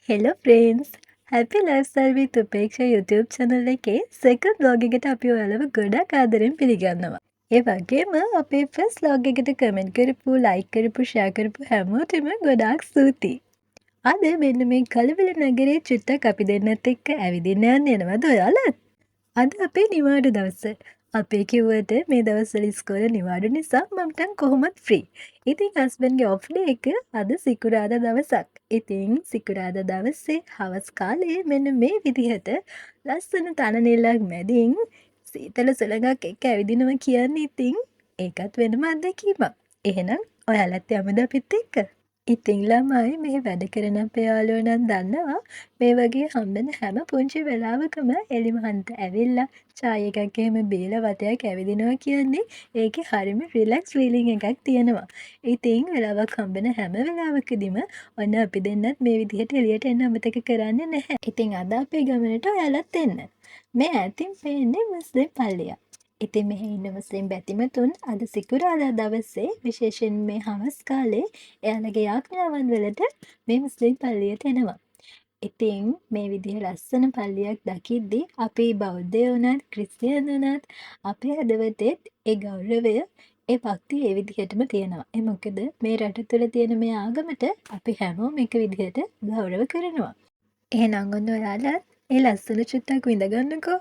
Hello ෆ්‍රේන්ඩ්ස් හැපි lifestyle විත් උපේක්ෂා YouTube channel එකේ second vlog එකට අපි ඔයාලව ගොඩක් ආදරෙන් පිළිගන්නවා. ඒ වගේම අපේ ෆස්ට් vlog එකට කමෙන්ට් කරපු, ලයික් කරපු, ෂෙයා කරපු හැමෝටම ගොඩාක් ස්තුතියි. අද මෙන්න මේ කලබල නගරේ චුට්ටක් අපි දෙන්නත් එක්ක ඇවිදින්න යන්න යනවද ඔයාලත්? අද අපේ නිවාඩු දවස. අපේ කිව්වට මේ දවස්වල ඉස්කෝලේ නිවාඩු නිසා මමටන් කොහොමත් ෆ්‍රී. ඉතින් හස්බන්ඩ්ගේ ඔෆ් ඩේ එක අද සිකුරාදා දවසක්. ඉතින් සිකුරාදා දවසේ හවස් කාලේ මෙන්න මේ විදිහට ලස්සන තනනෙල්ලක් මැදින් සීතල සුළඟක් එක්ක ඇවිදිනවා කියන්නේ ඉතින් ඒකත් වෙනම අත්දැකීමක්. එහෙනම් ඔයාලත් යමුද අපිත් එක්ක? ඉතින් ළමයි මේ වැඩ කරන අපේ යාළුවෝ නම් දන්නවා මේ වගේ හම්බෙන හැම පුංචි වෙලාවකම එළිමහන්ට ඇවිල්ලා චාය එකක් එහෙම බීලා වටයක් ඇවිදිනවා කියන්නේ ඒකේ හරිම රිලැක්ස් ෆීලිං එකක් තියෙනවා. ඉතින් වෙලාවක් හම්බෙන හැම වෙලාවකදීම ඔන්න අපි දෙන්නත් මේ විදිහට එළියට එන්න අමතක කරන්නේ නැහැ. ඉතින් අද අපේ ගමනට ඔයාලත් එන්න. මේ ඈතින් පේන්නේ මුස්ලිම් පල්ලියක්. ඉතින් මෙහි ඉන්න මුස්ලිම් බැතිමතුන් අද සිකුරාදා දවසේ විශේෂයෙන් මේ හවස් කාලේ එයාලගේ යාඥාවන් වලට මේ මුස්ලිම් පල්ලියට එනවා. ඉතින් මේ විදිහ ලස්සන පල්ලියක් දකිද්දි අපි බෞද්ධයෝ වුණත් ක්‍රිස්තියානි වුණත් අපේ හදවතෙත් ඒ ගෞරවය ඒ භක්තිය ඒ විදිහටම තියෙනවා. ඒ මොකද මේ රට තුළ තියෙන මේ ආගමට අපි හැමෝම එක විදිහට ගෞරව කරනවා. එහෙනම් ඔන්න ඔයාලත් ඒ ලස්සන චුට්ටක් විඳගන්නකෝ.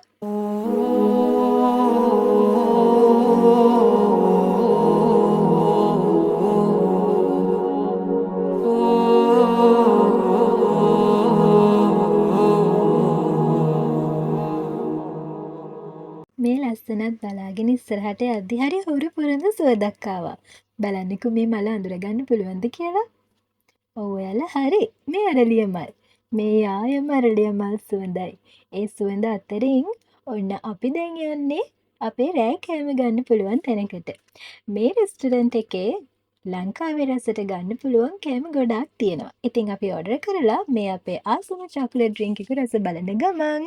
මේ ලස්සනත් බලාගෙන ඉස්සරහට යද්දි හරි හුරු පුරුදු සුවඳක් ආවා. බලන්නකෝ මේ මල අඳුරගන්න පුළුවන්ද කියලා. ඔව් ඔයාලා හරි. මේ අරලිය මල්. මේ යායම අරලිය මල් සුවඳයි. ඒ සුවඳ අතරින් ඔන්න අපි දැන් යන්නේ අපේ රෑ කෑම ගන්න පුළුවන් තැනකට. මේ රෙස්ටුරන්ට් එකේ ලංකාවේ රසට ගන්න පුළුවන් කෑම ගොඩාක් තියෙනවා. ඉතින් අපි ඕඩර් කරලා මේ අපේ ආසම චොකලට් ඩ්‍රින්ක් එක රස බලන ගමන්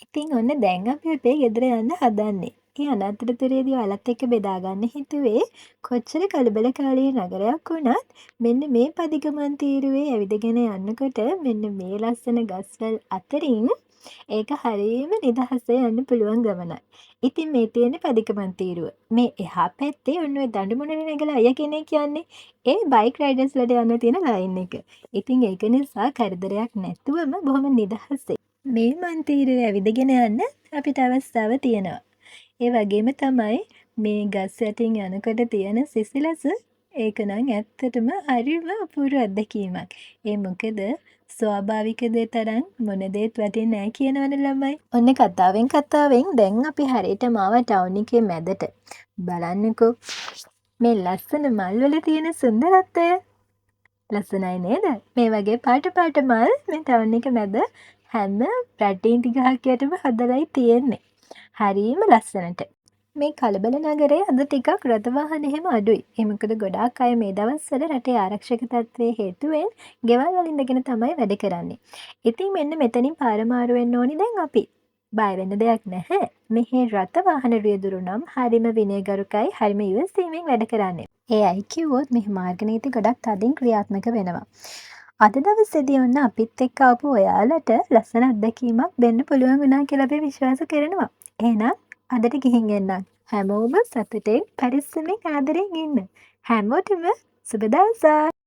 ඉතින් ඔන්න දැන් අපි අපේ ගෙදර යන්න හදන්නේ. ඒ අනතුරුතරේදී ඔයාලත් එක්ක බෙදාගන්න හිතුවේ කොච්චර කලබලකාරී නගරයක් වුණත් මෙන්න මේ පදිගමන් තීරුවේ ඇවිදගෙන යනකොට මෙන්න මේ ලස්සන ගස්වැල් අතරින් ඒක හරියම නිදහසේ යන්න පුළුවන් ගමනක්. ඉතින් මේ තියෙන පදිගමන් තීරුව. මේ එහා පැත්තේ ඔන්න ඔය දඬුමුණේ නැගලා අය කෙනෙක් යන්නේ. ඒ බයික් රයිඩර්ස්ලට යන්න තියෙන ලයින් එක. ඉතින් ඒක නිසා කරදරයක් නැතුවම බොහොම නිදහසේ මේ මන්තීරුවේ ඇවිදගෙන යන්න අපිට අවස්ථාව තියෙනවා. ඒ වගේම තමයි මේ ගස් යටින් යනකොට තියෙන සිසිලස ඒක නම් ඇත්තටම හරිම අපූර්ව අත්දැකීමක්. ඒ මොකද ස්වාභාවික දේ තරම් මොන දේත් වටින්නේ නැහැ කියනවනේ ළමයි. ඔන්න කතාවෙන් දැන් අපි හරියටම ආවා ටවුන් එකේ මැදට. බලන්නකෝ මේ ලස්සන මල් වල තියෙන සුන්දරත්වය. ලස්සනයි නේද? මේ වගේ පාට මල් මේ ටවුන් එක මැද හැම රටින් 30කටම හදලායි තියෙන්නේ. හරිම ලස්සනට. මේ කලබල නගරේ අද ටිකක් රථ වාහන එහෙම අඩුයි. ඒ මොකද ගොඩාක් අය මේ දවස්වල රටේ ආරක්ෂක තත්ත්වයේ හේතුවෙන් ගෙවල් වල ඉඳගෙන තමයි වැඩ කරන්නේ. ඉතින් මෙන්න මෙතනින් පාර මාරු වෙන්න ඕනි දැන් අපි. බය වෙන්න දෙයක් නැහැ. මෙහි රථ වාහන රියදුරු නම් හරිම විනයගරුකයි, හරිම ඉවසීමෙන් වැඩ කරන්නේ. ඒ අය කිව්වොත් මෙහි මාර්ග නීති ගොඩක් තදින් ක්‍රියාත්මක වෙනවා. අද දවසේදී ඔන්න අපිත් එක්ක ආපු ඔයාලට ලස්සන අත්දැකීමක් දෙන්න පුළුවන් වුණා කියලා අපි විශ්වාස කරනවා. එහෙනම් අදට ගිහින් එන්නම්. හැමෝම සතුටින් පරිස්සමෙන් ආදරෙන් ඉන්න. හැමෝටම සුබ දවසක්.